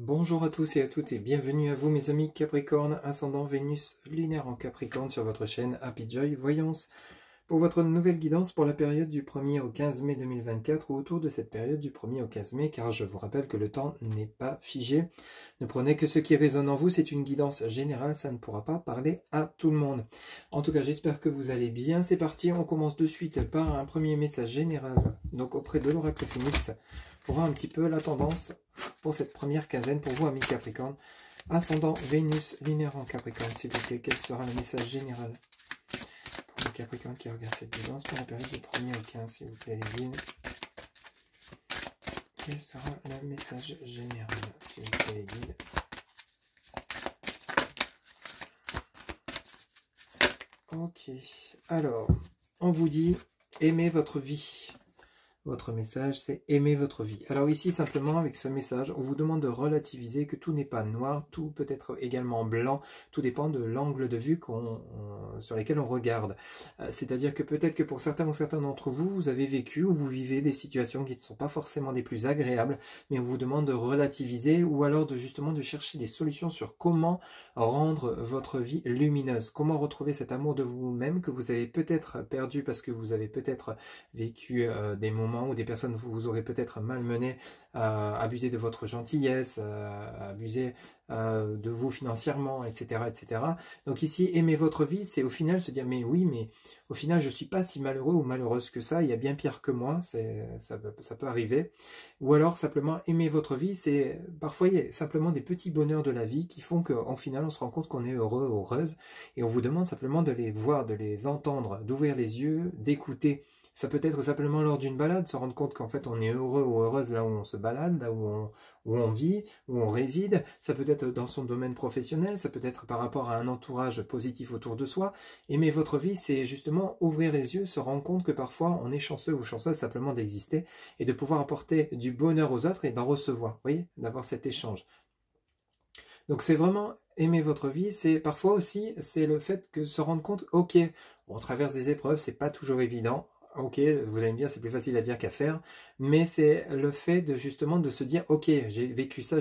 Bonjour à tous et à toutes et bienvenue à vous mes amis Capricorne, ascendant Vénus lunaire en Capricorne sur votre chaîne Happy Joy Voyance pour votre nouvelle guidance pour la période du 1er au 15 mai 2024 ou autour de cette période du 1er au 15 mai car je vous rappelle que le temps n'est pas figé. Ne prenez que ce qui résonne en vous, c'est une guidance générale, ça ne pourra pas parler à tout le monde. En tout cas j'espère que vous allez bien, c'est parti, on commence de suite par un premier message général donc auprès de l'oracle Phoenix pour voir un petit peu la tendance pour cette première quinzaine pour vous amis Capricorne, ascendant Vénus lunaire en Capricorne, s'il vous plaît, quel sera le message général pour les Capricornes qui regardent cette guidance pour la période du 1er au 15, s'il vous plaît les guides. Quel sera le message général, s'il vous plaît les guides. Ok, alors, on vous dit, aimez votre vie. Votre message, c'est aimer votre vie. Alors ici, simplement, avec ce message, on vous demande de relativiser que tout n'est pas noir, tout peut être également blanc, tout dépend de l'angle de vue sur lequel on regarde. C'est-à-dire que peut-être que pour certains ou certains d'entre vous, vous avez vécu ou vous vivez des situations qui ne sont pas forcément des plus agréables, mais on vous demande de relativiser ou alors justement de chercher des solutions sur comment rendre votre vie lumineuse, comment retrouver cet amour de vous-même que vous avez peut-être perdu parce que vous avez peut-être vécu des moments où des personnes vous aurez peut-être malmené, abusé de votre gentillesse, abusé de vous financièrement, etc., etc. Donc ici, aimer votre vie, c'est au final se dire, mais oui, mais au final, je ne suis pas si malheureux ou malheureuse que ça, il y a bien pire que moi, ça peut arriver. Ou alors, simplement, aimer votre vie, c'est parfois, il y a simplement des petits bonheurs de la vie qui font qu'en final, on se rend compte qu'on est heureux, heureuse, et on vous demande simplement de les voir, de les entendre, d'ouvrir les yeux, d'écouter. Ça peut être simplement lors d'une balade, se rendre compte qu'en fait on est heureux ou heureuse là où on se balade, là où on vit, où on réside. Ça peut être dans son domaine professionnel, ça peut être par rapport à un entourage positif autour de soi. Aimer votre vie, c'est justement ouvrir les yeux, se rendre compte que parfois on est chanceux ou chanceuse simplement d'exister et de pouvoir apporter du bonheur aux autres et d'en recevoir, vous voyez, d'avoir cet échange. Donc c'est vraiment aimer votre vie, c'est parfois aussi c'est le fait que se rendre compte, ok, on traverse des épreuves, c'est pas toujours évident. Ok, vous allez me dire, c'est plus facile à dire qu'à faire, mais c'est le fait de justement de se dire, ok, j'ai vécu ça,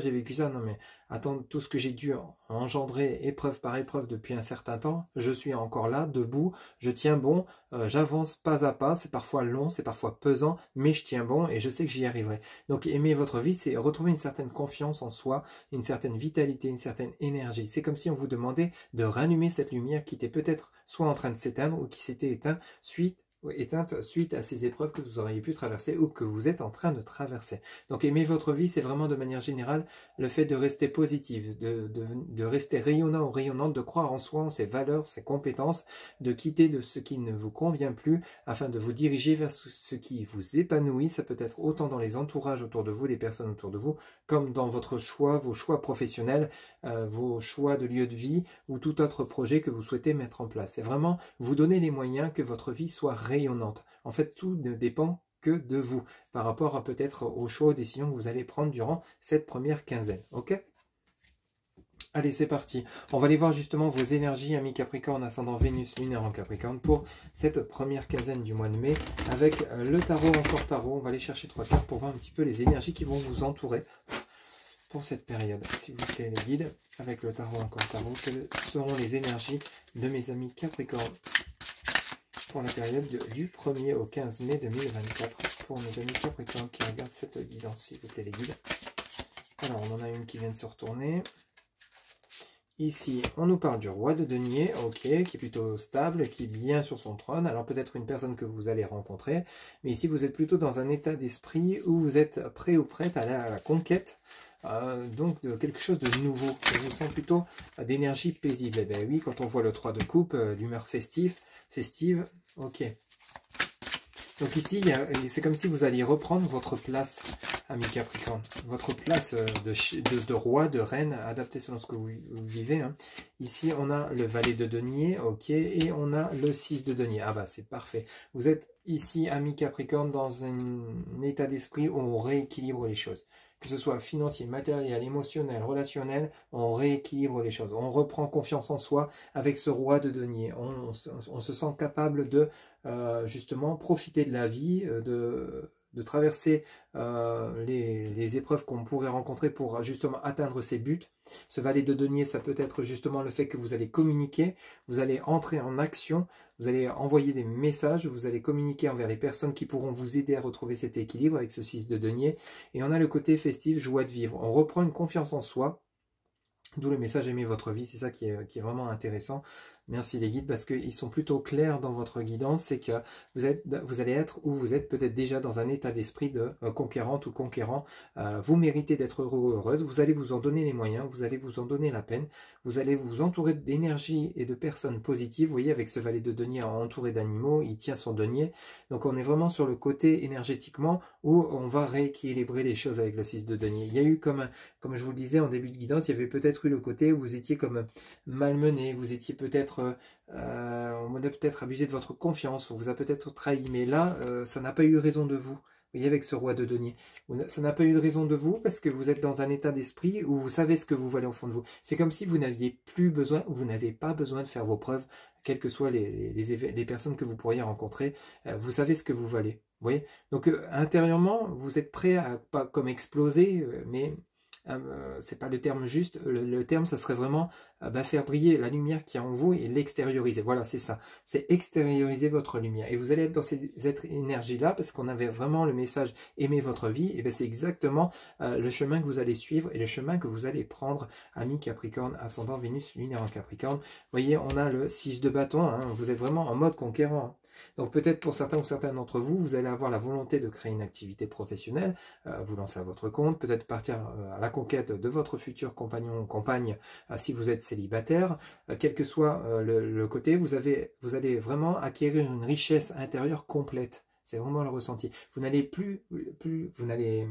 non mais attends, tout ce que j'ai dû engendrer épreuve par épreuve depuis un certain temps, je suis encore là, debout, je tiens bon, j'avance pas à pas, c'est parfois long, c'est parfois pesant, mais je tiens bon et je sais que j'y arriverai. Donc aimer votre vie, c'est retrouver une certaine confiance en soi, une certaine vitalité, une certaine énergie. C'est comme si on vous demandait de rallumer cette lumière qui était peut-être soit en train de s'éteindre ou qui s'était éteinte suite à ces épreuves que vous auriez pu traverser ou que vous êtes en train de traverser. Donc aimer votre vie, c'est vraiment de manière générale le fait de rester positif, de rester rayonnant ou rayonnante, de croire en soi, en ses valeurs, ses compétences, de quitter de ce qui ne vous convient plus afin de vous diriger vers ce qui vous épanouit. Ça peut être autant dans les entourages autour de vous, des personnes autour de vous, comme dans votre choix, vos choix professionnels, vos choix de lieu de vie ou tout autre projet que vous souhaitez mettre en place. C'est vraiment vous donner les moyens que votre vie soit rayonnante. En fait, tout ne dépend que de vous, par rapport à peut-être aux choix, aux décisions que vous allez prendre durant cette première quinzaine. Ok ? Allez, c'est parti. On va aller voir justement vos énergies, amis Capricorne, ascendant Vénus lunaire en Capricorne, pour cette première quinzaine du mois de mai, avec le tarot, encore tarot. On va aller chercher 3 cartes pour voir un petit peu les énergies qui vont vous entourer pour cette période. S'il vous plaît, les guides, avec le tarot, encore tarot, quelles seront les énergies de mes amis Capricorne pour la période du 1er au 15 mai 2024 pour mes amis Capricorne qui regardent cette guidance, s'il vous plaît les guides. Alors on en a une qui vient de se retourner. Ici on nous parle du roi de denier, ok, qui est plutôt stable, qui est bien sur son trône. Alors peut-être une personne que vous allez rencontrer, mais ici vous êtes plutôt dans un état d'esprit où vous êtes prêt ou prête à la conquête. Donc de quelque chose de nouveau. Je vous sens plutôt d'énergie paisible. Eh bien oui, quand on voit le 3 de coupe, l'humeur festive, ok. Donc ici, c'est comme si vous alliez reprendre votre place, ami Capricorne. Votre place de roi, de reine, adaptée selon ce que vous vivez. Hein. Ici, on a le valet de denier, ok, et on a le 6 de denier. Ah bah, c'est parfait. Vous êtes ici, ami Capricorne, dans un état d'esprit où on rééquilibre les choses. Que ce soit financier, matériel, émotionnel, relationnel, on rééquilibre les choses. On reprend confiance en soi avec ce roi de denier. On se sent capable de justement profiter de la vie, de de traverser les épreuves qu'on pourrait rencontrer pour justement atteindre ses buts. Ce valet de denier, ça peut être justement le fait que vous allez communiquer, vous allez entrer en action, vous allez envoyer des messages, vous allez communiquer envers les personnes qui pourront vous aider à retrouver cet équilibre avec ce 6 de denier. Et on a le côté festif, joie de vivre. On reprend une confiance en soi, d'où le message aimer votre vie, c'est ça qui est vraiment intéressant. Merci les guides, parce qu'ils sont plutôt clairs dans votre guidance, c'est que vous allez être, ou vous êtes peut-être déjà dans un état d'esprit de conquérante ou conquérant. Vous méritez d'être heureux ou heureuse, vous allez vous en donner les moyens, vous allez vous en donner la peine, vous allez vous entourer d'énergie et de personnes positives. Vous voyez, avec ce valet de denier entouré d'animaux, il tient son denier. Donc on est vraiment sur le côté énergétiquement où on va rééquilibrer les choses avec le 6 de denier. Il y a eu, comme je vous le disais en début de guidance, il y avait peut-être eu le côté où vous étiez comme malmené, vous étiez peut-être on a peut-être abusé de votre confiance, on vous a peut-être trahi, mais là, ça n'a pas eu raison de vous. Vous voyez, avec ce roi de denier, ça n'a pas eu de raison de vous parce que vous êtes dans un état d'esprit où vous savez ce que vous valez au fond de vous. C'est comme si vous n'aviez plus besoin, ou vous n'avez pas besoin de faire vos preuves, quelles que soient les personnes que vous pourriez rencontrer, vous savez ce que vous valez. Vous voyez, donc intérieurement, vous êtes prêt à pas comme exploser, mais c'est pas le terme juste, le terme ça serait vraiment faire briller la lumière qui est en vous et l'extérioriser. Voilà, c'est ça, c'est extérioriser votre lumière. Et vous allez être dans cette énergie-là, parce qu'on avait vraiment le message aimer votre vie, et bien c'est exactement le chemin que vous allez suivre et le chemin que vous allez prendre, ami Capricorne, ascendant Vénus, lunaire en Capricorne. Vous voyez, on a le 6 de bâton, hein, vous êtes vraiment en mode conquérant. Hein. Donc peut-être pour certains ou certaines d'entre vous, vous allez avoir la volonté de créer une activité professionnelle, vous lancer à votre compte, peut-être partir à la conquête de votre futur compagnon ou compagne si vous êtes célibataire. Quel que soit le côté, vous allez vraiment acquérir une richesse intérieure complète. C'est vraiment le ressenti. Vous n'allez vous n'allez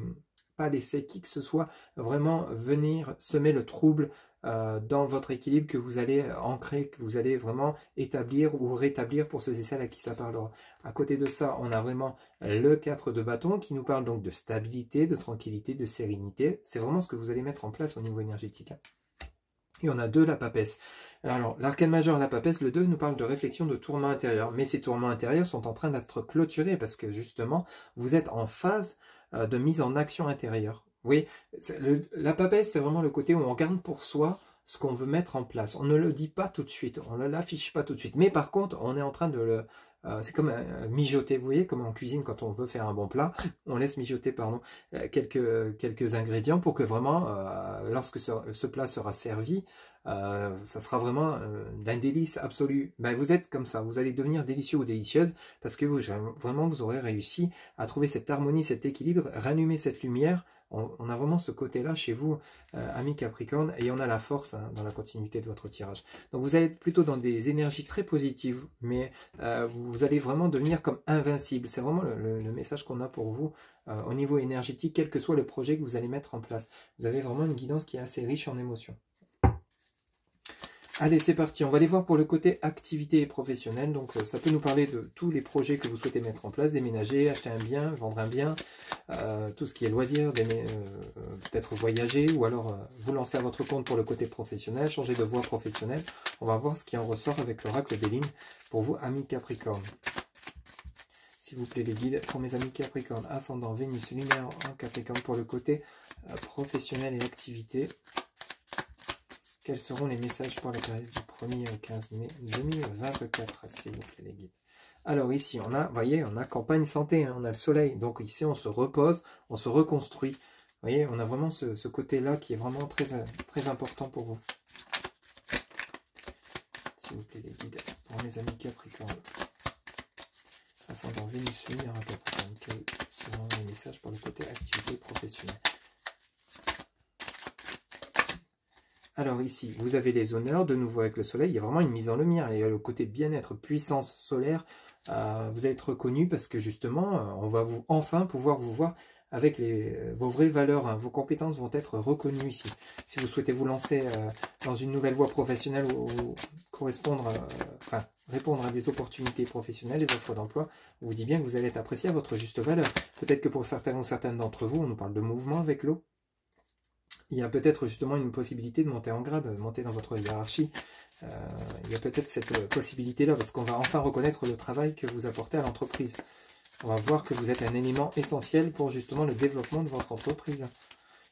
pas laisser qui que ce soit vraiment venir semer le trouble dans votre équilibre que vous allez ancrer, que vous allez vraiment établir ou rétablir pour ceux et celles à qui ça parlera. À côté de ça, on a vraiment le 4 de bâton qui nous parle donc de stabilité, de tranquillité, de sérénité. C'est vraiment ce que vous allez mettre en place au niveau énergétique. Et on a 2, la papesse. Alors, l'arcane majeur, la papesse, le 2 nous parle de réflexion, de tourments intérieurs. Mais ces tourments intérieurs sont en train d'être clôturés parce que justement, vous êtes en phase de mise en action intérieure. Oui, la papesse, c'est vraiment le côté où on garde pour soi ce qu'on veut mettre en place. On ne le dit pas tout de suite, on ne l'affiche pas tout de suite. Mais par contre, on est en train de le... c'est comme mijoter, vous voyez, comme en cuisine quand on veut faire un bon plat, on laisse mijoter quelques ingrédients pour que vraiment, lorsque ce plat sera servi, ça sera vraiment d'un délice absolu. Ben, vous êtes comme ça, vous allez devenir délicieux ou délicieuse parce que vraiment vous aurez réussi à trouver cette harmonie, cet équilibre, rallumer cette lumière. On a vraiment ce côté-là chez vous, amis Capricorne, et on a la force hein, dans la continuité de votre tirage. Donc vous allez être plutôt dans des énergies très positives, mais vous allez vraiment devenir comme invincible. C'est vraiment le message qu'on a pour vous au niveau énergétique, quel que soit le projet que vous allez mettre en place. Vous avez vraiment une guidance qui est assez riche en émotions. Allez, c'est parti. On va aller voir pour le côté activité et professionnelle. Donc, ça peut nous parler de tous les projets que vous souhaitez mettre en place, déménager, acheter un bien, vendre un bien, tout ce qui est loisirs, peut-être voyager, ou alors vous lancer à votre compte pour le côté professionnel, changer de voie professionnelle. On va voir ce qui en ressort avec l'oracle des lignes pour vous, amis Capricorne. S'il vous plaît, les guides, pour mes amis Capricorne, ascendant Vénus, lunaire en Capricorne, pour le côté professionnel et activité. Quels seront les messages pour la période du 1er au 15 mai 2024, s'il vous plaît, les guides. Alors ici, on a, vous voyez, on a campagne santé, hein, on a le soleil. Donc ici, on se repose, on se reconstruit. Vous voyez, on a vraiment ce côté-là qui est vraiment très, très important pour vous. S'il vous plaît, les guides, pour mes amis Capricorne. Ascendant Vénus, lunaire en Capricorne. Quels seront les messages pour le côté activité professionnelle? Alors ici, vous avez les honneurs, de nouveau avec le soleil, il y a vraiment une mise en lumière, il y a le côté bien-être, puissance solaire, vous allez être reconnu parce que justement, on va enfin pouvoir vous voir avec vos vraies valeurs, hein, vos compétences vont être reconnues ici. Si vous souhaitez vous lancer dans une nouvelle voie professionnelle ou correspondre, répondre à des opportunités professionnelles, des offres d'emploi, on vous dit bien que vous allez être apprécié à votre juste valeur. Peut-être que pour certains ou certaines d'entre vous, on nous parle de mouvement avec l'eau. Il y a peut-être justement une possibilité de monter en grade, de monter dans votre hiérarchie. Il y a peut-être cette possibilité-là, parce qu'on va enfin reconnaître le travail que vous apportez à l'entreprise. On va voir que vous êtes un élément essentiel pour justement le développement de votre entreprise.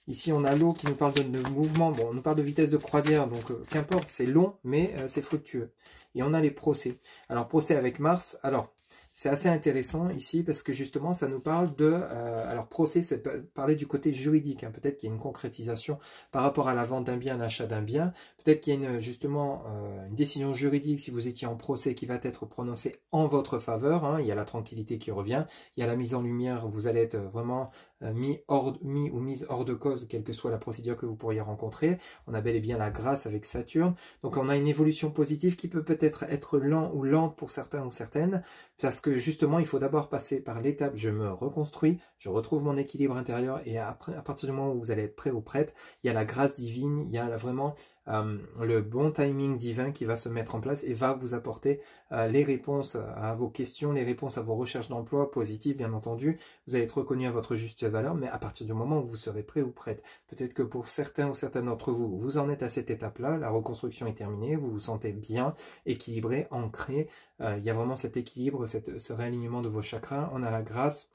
Ici, on a l'eau qui nous parle de mouvement. Bon, on nous parle de vitesse de croisière, donc qu'importe, c'est long, mais c'est fructueux. Et on a les procès. Alors, procès avec Mars, alors, c'est assez intéressant ici parce que justement, ça nous parle de... alors, procès, c'est parler du côté juridique. Hein. Peut-être qu'il y a une concrétisation par rapport à la vente d'un bien, l'achat d'un bien. Peut-être qu'il y a justement une décision juridique, si vous étiez en procès, qui va être prononcée en votre faveur. Hein. Il y a la tranquillité qui revient. Il y a la mise en lumière. Vous allez être vraiment mis ou mise hors de cause, quelle que soit la procédure que vous pourriez rencontrer. On a bel et bien la grâce avec Saturne. Donc, on a une évolution positive qui peut peut-être être lente ou lente pour certains ou certaines. Parce que justement, il faut d'abord passer par l'étape, je me reconstruis, je retrouve mon équilibre intérieur et après, à partir du moment où vous allez être prêt ou prête, il y a la grâce divine, il y a vraiment le bon timing divin qui va se mettre en place et va vous apporter les réponses à vos questions, les réponses à vos recherches d'emploi positives, bien entendu. Vous allez être reconnu à votre juste valeur, mais à partir du moment où vous serez prêt ou prête. Peut-être que pour certains ou certaines d'entre vous, vous en êtes à cette étape-là, la reconstruction est terminée, vous vous sentez bien, équilibré, ancré. Il y a vraiment cet équilibre, ce réalignement de vos chakras. On a la grâce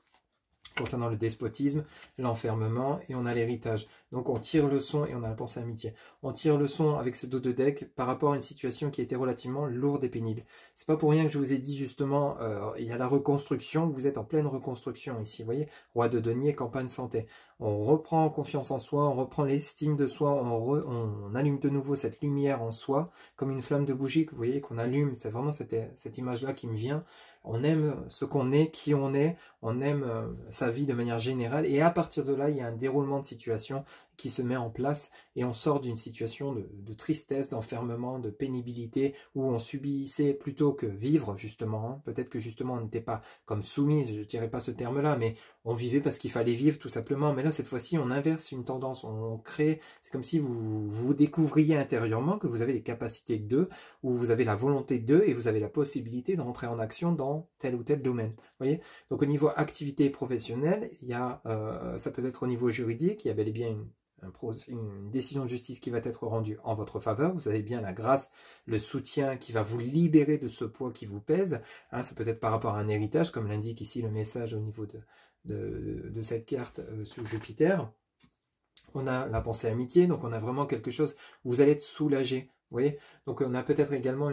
concernant le despotisme, l'enfermement et on a l'héritage. Donc on tire le son et on a la pensée amitié. On tire le son avec ce dos de deck par rapport à une situation qui a été relativement lourde et pénible. C'est pas pour rien que je vous ai dit justement, il y a la reconstruction, vous êtes en pleine reconstruction ici, vous voyez, roi de denier, campagne santé. On reprend confiance en soi, on reprend l'estime de soi, on allume de nouveau cette lumière en soi, comme une flamme de bougie que vous voyez qu'on allume, c'est vraiment cette image-là qui me vient. On aime ce qu'on est, qui on aime sa vie de manière générale, et à partir de là, il y a un déroulement de situation qui se met en place, et on sort d'une situation de tristesse, d'enfermement, de pénibilité, où on subissait plutôt que vivre, justement. Hein. Peut-être que justement, on n'était pas comme soumis, je ne dirais pas ce terme-là, mais on vivait parce qu'il fallait vivre, tout simplement. Mais là, cette fois-ci, on inverse une tendance, on crée, c'est comme si vous découvriez intérieurement que vous avez les capacités d'eux, ou vous avez la volonté d'eux, et vous avez la possibilité de rentrer en action dans tel ou tel domaine. Vous voyez? Donc, au niveau activité professionnelle, il y a, ça peut être au niveau juridique, il y a bel et bien une décision de justice qui va être rendue en votre faveur. Vous avez bien la grâce, le soutien qui va vous libérer de ce poids qui vous pèse. Hein, ça peut être par rapport à un héritage, comme l'indique ici le message au niveau de cette carte sous Jupiter. On a la pensée amitié, donc on a vraiment quelque chose où vous allez être soulagé. Vous voyez, donc on a peut-être également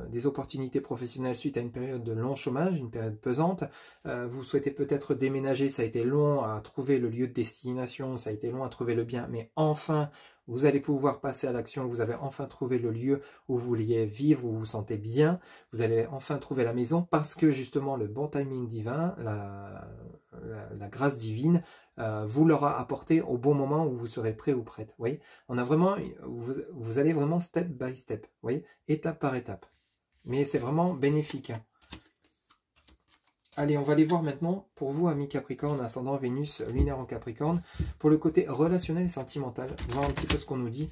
des opportunités professionnelles suite à une période de long chômage, une période pesante. Vous souhaitez peut-être déménager, ça a été long à trouver le lieu de destination, ça a été long à trouver le bien, mais enfin, vous allez pouvoir passer à l'action, vous avez enfin trouvé le lieu où vous vouliez vivre, où vous vous sentez bien, vous allez enfin trouver la maison parce que justement le bon timing divin, la grâce divine, vous l'aura apporté au bon moment où vous serez prêt ou prête. Vous voyez, on a vraiment, vous allez vraiment step by step, vous voyez, étape par étape. Mais c'est vraiment bénéfique. Hein. Allez, on va aller voir maintenant, pour vous, amis Capricorne, ascendant Vénus, lunaire en Capricorne, pour le côté relationnel et sentimental, voir un petit peu ce qu'on nous dit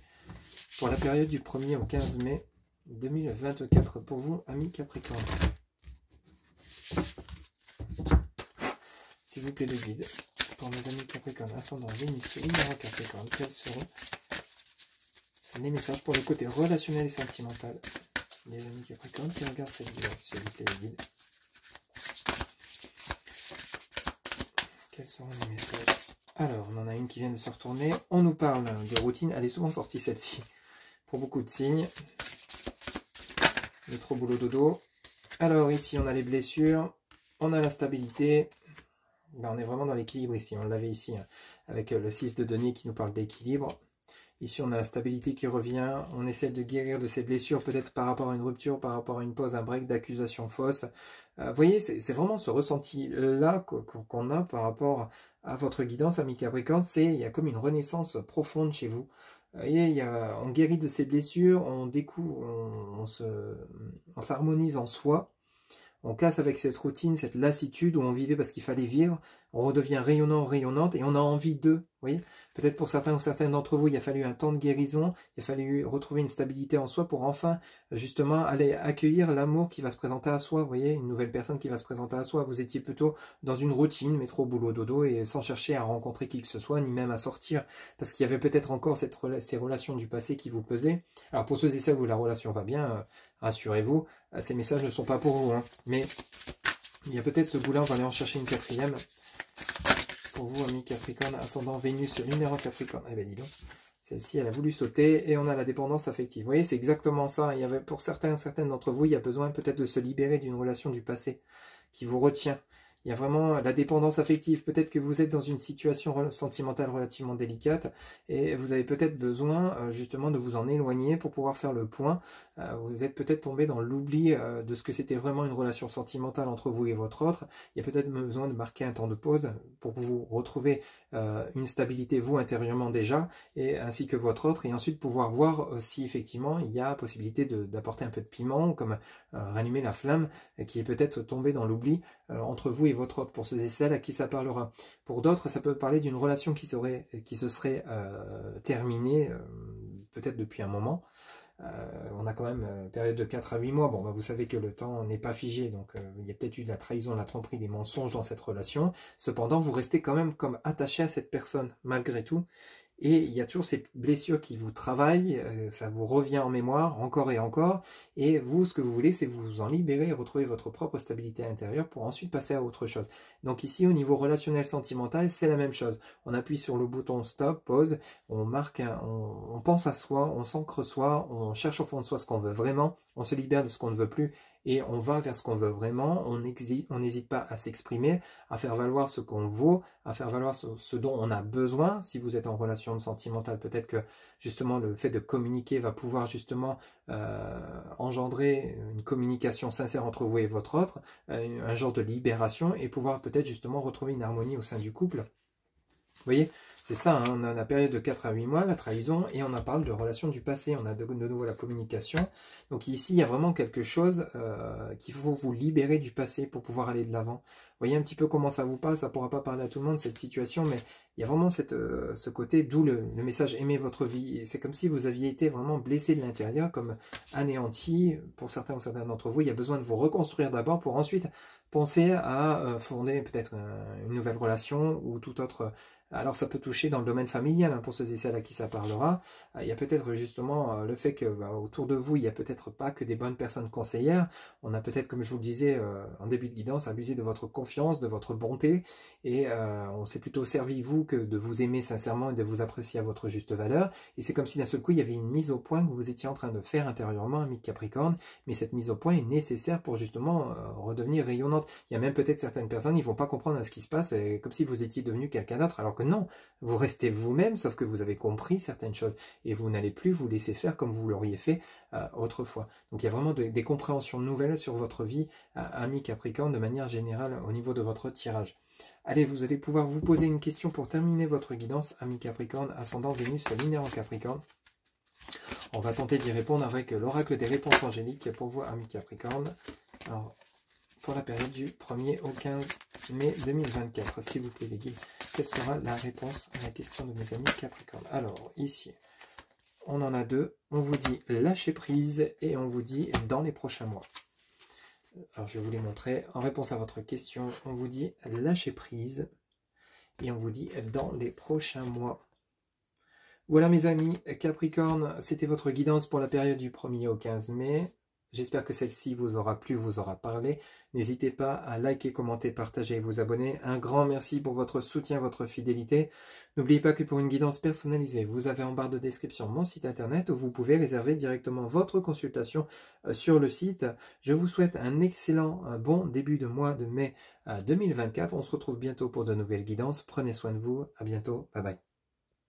pour la période du 1er au 15 mai 2024, pour vous, amis Capricorne. S'il vous plaît, le guide. Pour mes amis Capricorne, ascendant Vénus, lunaire en Capricorne, quels seront les messages pour le côté relationnel et sentimental des amis Capricorne qui regardent cette vidéo, s'il vous plaît, le guide. Quels seront les messages? Alors, on en a une qui vient de se retourner. On nous parle de routine. Elle est souvent sortie, celle-ci, pour beaucoup de signes. Le trop boulot dodo. Alors, ici, on a les blessures. On a la stabilité. Ben, on est vraiment dans l'équilibre ici. On l'avait ici, hein, avec le 6 de denier qui nous parle d'équilibre. Ici, on a la stabilité qui revient. On essaie de guérir de ces blessures, peut-être par rapport à une rupture, par rapport à une pause, un break d'accusation fausse. Vous voyez, c'est vraiment ce ressenti-là qu'on a par rapport à votre guidance, ami Capricorne. Il y a comme une renaissance profonde chez vous. Vous voyez, on guérit de ces blessures, on s'harmonise en soi. On casse avec cette routine, cette lassitude où on vivait parce qu'il fallait vivre. On redevient rayonnant, rayonnante et on a envie d'eux. Vous voyez, peut-être pour certains ou certaines d'entre vous, il a fallu un temps de guérison. Il a fallu retrouver une stabilité en soi pour enfin, justement, aller accueillir l'amour qui va se présenter à soi. Vous voyez, une nouvelle personne qui va se présenter à soi. Vous étiez plutôt dans une routine, métro, boulot, dodo, et sans chercher à rencontrer qui que ce soit, ni même à sortir. Parce qu'il y avait peut-être encore ces relations du passé qui vous pesaient. Alors pour ceux et celles où la relation va bien, rassurez-vous, ces messages ne sont pas pour vous. Hein, mais Il y a peut-être ce bout-là, on va aller en chercher une quatrième. Pour vous, amis Capricorne, ascendant Vénus, lunaire en Capricorne. Eh bien, dis donc. Celle-ci, elle a voulu sauter et on a la dépendance affective. Vous voyez, c'est exactement ça. Il y avait, pour certaines d'entre vous, il y a besoin peut-être de se libérer d'une relation du passé qui vous retient. Il y a vraiment la dépendance affective. Peut-être que vous êtes dans une situation sentimentale relativement délicate et vous avez peut-être besoin justement de vous en éloigner pour pouvoir faire le point. Vous êtes peut-être tombé dans l'oubli de ce que c'était vraiment une relation sentimentale entre vous et votre autre. Il y a peut-être besoin de marquer un temps de pause pour vous retrouver une stabilité, vous, intérieurement déjà, et ainsi que votre autre, et ensuite pouvoir voir si effectivement il y a possibilité d'apporter un peu de piment, comme rallumer la flamme qui est peut-être tombée dans l'oubli entre vous et votre autre, pour ceux et celles à qui ça parlera. Pour d'autres, ça peut parler d'une relation qui se serait terminée, peut-être depuis un moment. On a quand même période de 4 à 8 mois. Bon, bah, vous savez que le temps n'est pas figé, donc il y a peut-être eu de la trahison, de la tromperie, des mensonges dans cette relation. Cependant, vous restez quand même comme attaché à cette personne, malgré tout. Et il y a toujours ces blessures qui vous travaillent, ça vous revient en mémoire encore et encore. Et vous, ce que vous voulez, c'est vous en libérer et retrouver votre propre stabilité intérieure pour ensuite passer à autre chose. Donc ici, au niveau relationnel sentimental, c'est la même chose. On appuie sur le bouton stop, pause, on marque, on pense à soi, on s'ancre soi, on cherche au fond de soi ce qu'on veut vraiment, on se libère de ce qu'on ne veut plus et on va vers ce qu'on veut vraiment. On n'hésite pas à s'exprimer, à faire valoir ce qu'on vaut, à faire valoir ce dont on a besoin. Si vous êtes en relation sentimentale, peut-être que justement le fait de communiquer va pouvoir justement engendrer une communication sincère entre vous et votre autre, un genre de libération et pouvoir peut-être justement retrouver une harmonie au sein du couple. Vous voyez, c'est ça, hein, on a la période de 4 à 8 mois, la trahison, et on en parle de relations du passé, on a de nouveau la communication. Donc ici, il y a vraiment quelque chose qu'il faut vous libérer du passé pour pouvoir aller de l'avant. Vous voyez un petit peu comment ça vous parle, ça ne pourra pas parler à tout le monde, cette situation, mais il y a vraiment ce côté, d'où le message « Aimez votre vie ». C'est comme si vous aviez été vraiment blessé de l'intérieur, comme anéanti. Pour certains ou certaines d'entre vous, il y a besoin de vous reconstruire d'abord pour ensuite penser à fonder peut-être une nouvelle relation ou tout autre. Alors ça peut toucher dans le domaine familial, hein, pour ceux et celles à qui ça parlera. Il y a peut-être justement le fait que autour de vous, il n'y a peut-être pas que des bonnes personnes conseillères. On a peut-être, comme je vous le disais en début de guidance, abusé de votre confiance, de votre bonté. Et on s'est plutôt servi, vous, que de vous aimer sincèrement et de vous apprécier à votre juste valeur. Et c'est comme si d'un seul coup, il y avait une mise au point que vous étiez en train de faire intérieurement, ami Capricorne. Mais cette mise au point est nécessaire pour justement redevenir rayonnante. Il y a même peut-être certaines personnes, ils ne vont pas comprendre ce qui se passe, comme si vous étiez devenu quelqu'un d'autre, alors que non, vous restez vous-même, sauf que vous avez compris certaines choses et vous n'allez plus vous laisser faire comme vous l'auriez fait autrefois. Donc il y a vraiment des compréhensions nouvelles sur votre vie, ami Capricorne, de manière générale au niveau de votre tirage. Allez, vous allez pouvoir vous poser une question pour terminer votre guidance, ami Capricorne, ascendant Vénus, lunaire en Capricorne. On va tenter d'y répondre avec l'oracle des réponses angéliques pour vous, ami Capricorne. Alors, pour la période du 1er au 15 mai 2024. S'il vous plaît, les guides, quelle sera la réponse à la question de mes amis Capricorne? Alors, ici, on en a deux. On vous dit lâcher prise et on vous dit dans les prochains mois. Alors, je vais vous les montrer. En réponse à votre question, on vous dit lâcher prise et on vous dit dans les prochains mois. Voilà, mes amis Capricorne, c'était votre guidance pour la période du 1er au 15 mai. J'espère que celle-ci vous aura plu, vous aura parlé. N'hésitez pas à liker, commenter, partager et vous abonner. Un grand merci pour votre soutien, votre fidélité. N'oubliez pas que pour une guidance personnalisée, vous avez en barre de description mon site internet où vous pouvez réserver directement votre consultation sur le site. Je vous souhaite un excellent, bon début de mois de mai 2024. On se retrouve bientôt pour de nouvelles guidances. Prenez soin de vous. À bientôt. Bye bye.